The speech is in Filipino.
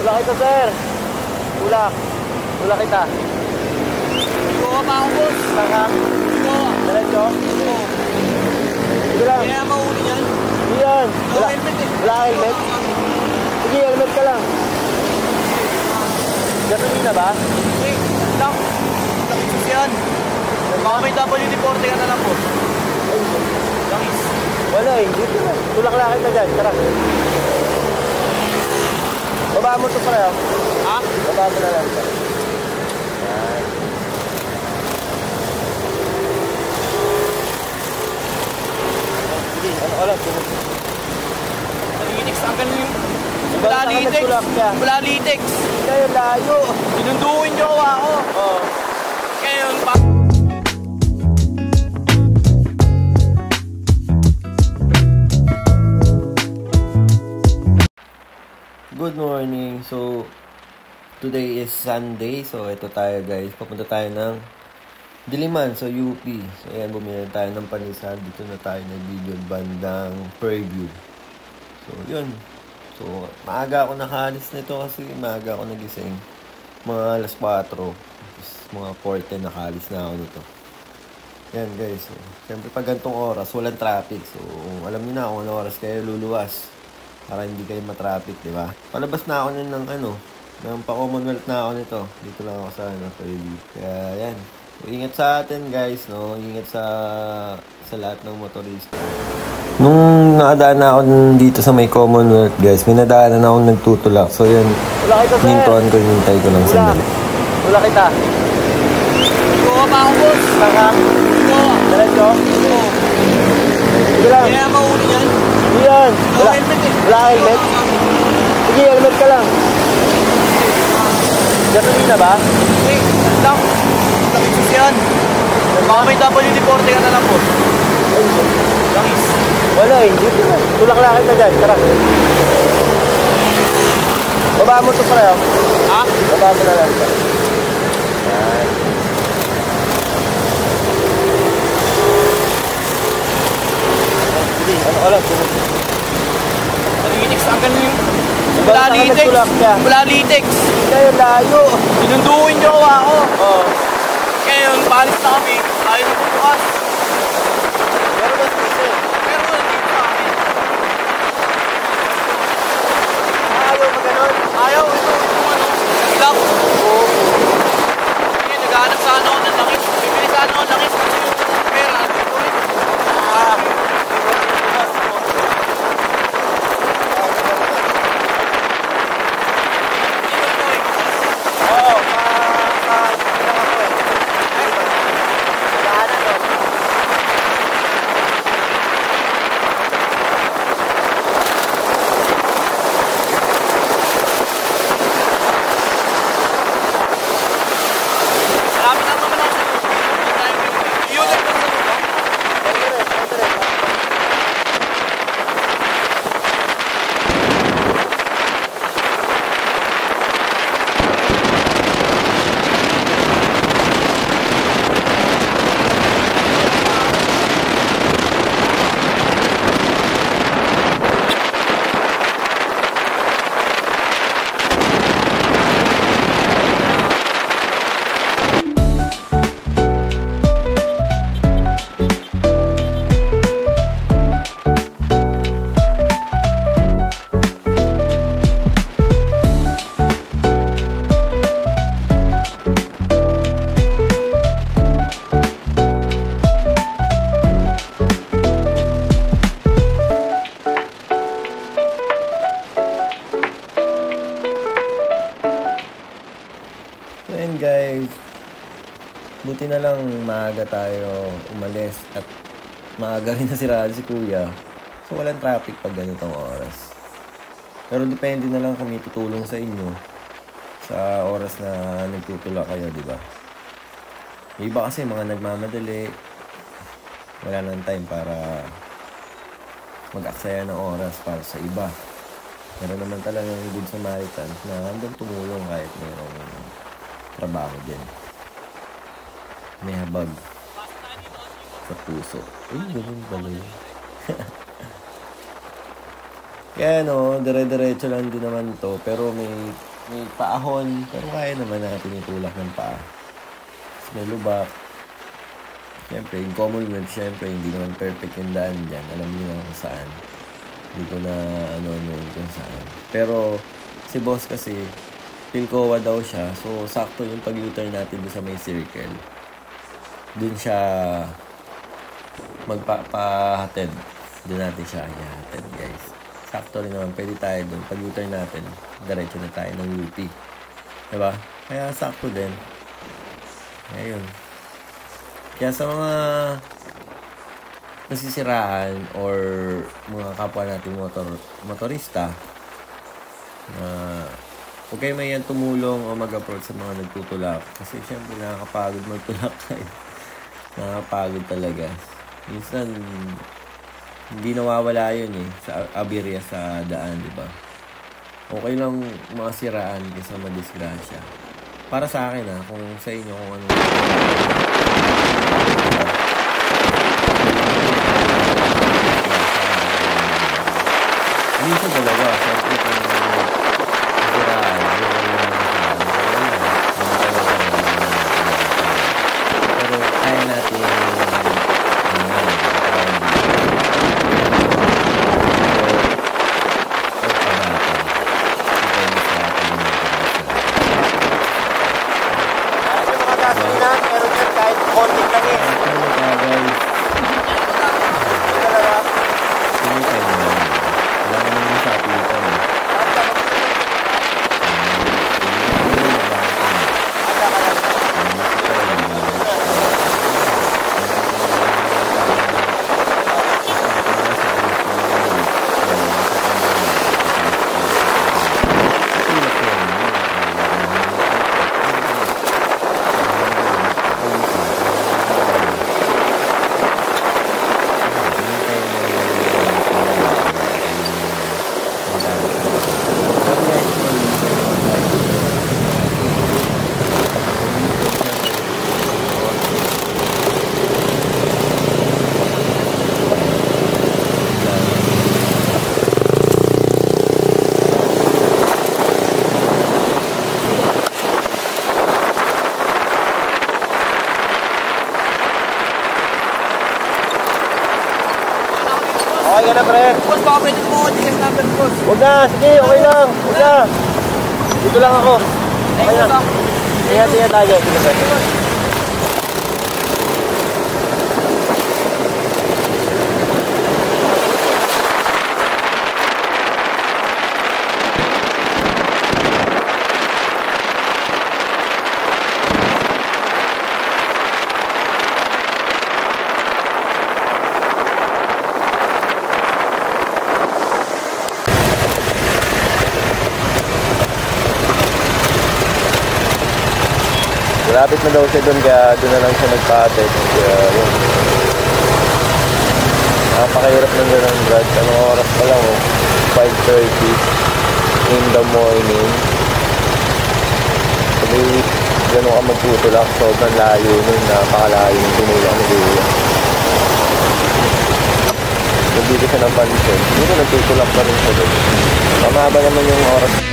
Tulak kita, sir. Tulak. Tulak kita. Ikaw pa ako, boss. Saka. Ikaw. Diretso? Oo. Sige lang. Kaya mauli yan. Hindi yan. Wala helmet eh. Wala helmet? Sige, helmet ka lang. Gasolina ba? Wait, lang. Langis yan. Baka may WD-40 ka na lang, boss. Langis. Wala eh. Dito na. Tulak-lakit na dyan. Tara. Baba mo ito pala. Ha? Baba mo na lang. Yan. Sige, ano ka lang. Litex, ang ganun yung... Wala litex. Wala litex. Kaya layo. Sinunduin niyo ako. Oo. Kaya yung... Good morning. So, today is Sunday. So, ito tayo guys. Papunta tayo ng Diliman. So, UP. So, ayan, bumili tayo ng panisan. Dito na tayo nag-video bandang preview. So, yun. So, maaga ako nakalis nito kasi maaga ako nagising. Mga alas 4. Tapos, mga 4:10 nakalis na ako nito. Yan guys. So, siyempre pag gantong oras, walang traffic. So, alam niyo na kung anong oras kayo luluwas. Para hindi kayo matraffic, di ba? Palabas na ako ng pa-Commonwealth na ako nito. Dito lang ako sa preview. Kaya yan. So, ingat sa atin guys, no? Ingat sa lahat ng motorista. Nung nakadaan na ako dito sa may Commonwealth guys, may nadaanan ako nagtutulak. So yan, nintuan ko, hinintay ko lang sandali. Wala kita. Ikaw pa ako, boss. Saka. Ikaw. Diretso? Oo. Sige lang. Kaya mauli yan. Hindi yan. Wala helmet eh. Wala helmet? Sige, helmet ka lang. Gasolina ba? Wait, lang. Langis yan. Baka may WD-40 ka na lang, boss. Langis. Wala eh. Dito na. Tulak-lakit na dyan. Tara. Baba mo ito pala. Ha? Baba mo na lang. Yan. Sige, ano ka lang. Litex, ang ganun yung... Wala litex. Wala litex. Kaya layo. Sinunduin niyo ako. Oo. Kaya yung palis na kami, ayaw na bukas. Pero ba sisi? Pero wala dito sa amin. Ayaw mo ganon? Ayaw, ito yung ano, nagilap. Oo. Sige, naghahanap sana ako ng langis. Bibili sana ako ng langis kasi yung pera, dito rin. Ah. Malapit lang naman ako sa yun ang pagsalupa. So yun guys, buti na lang maaga tayo umalis at maaga rin nasiraan si kuya. So walang traffic pag ganitong oras. Pero depende na lang kung may tutulong sa inyo sa oras na nagtutulak kayo, di ba? May iba kasi mga nagmamadali, wala nang time para mag-aksaya ng oras para sa iba. Pero naman talagang good Samaritan na hanggang tumulong kahit mayroong trabaho din. May habag sa puso. Uy, ganun pala yun. Kaya no, dire-diretso lang din naman to. Pero may may paahon, pero kaya naman natin itulak ng paa. Tapos may lubak. Siyempre, in Commonwealth, siyempre, hindi naman perfect yung daan dyan. Alam niyo na kung saan. Hindi ko na ano kung saan. Pero, si boss kasi, Pilcoa daw siya. So, sakto yung pag-U-turn natin doon sa may circle. Doon siya magpapahatid. Doon natin siya ihatid, guys. Sakto rin naman. Pwede tayo doon. Pag-U-turn natin, diretso na tayo ng UP. Diba? Kaya sakto din. Ayun. Kaya sa mga nasisiraan or mga kapwa nating motorista huwag kayo mayan tumulong o mag-approach sa mga nagtutulak. Kasi syempre nakakapagod magtulak kayo. Nakakapagod talaga. Minsan, hindi nawawala yun sa aberya sa daan, di ba? Okay lang mga siraan kaysa madisgrasya. Para sa akin kung sa inyo kung ano. Minsan talaga, syempre kung siraan, pero kaya natin Okay ka na, pre? Boss, baka pwede mo ako check number, boss. Huwag na, sige, okay lang. Huwag na. Dito lang ako. Okay na. Ingat tayo. Sige, pre. Malapit na daw siya doon, kaya doon na lang siya nagpa-atid. Kaya yun. Napakahirap ng gano'n, Brad. Anong oras pa lang 5:30 in the morning. Sabi, gano'n ka magtutulak. Sobrang layo nun, napakalayo yung tinulak ni Kuya. Nandito siya ng pansin. Dito nagtutulak pa rin siya doon. Mamaba naman yung oras.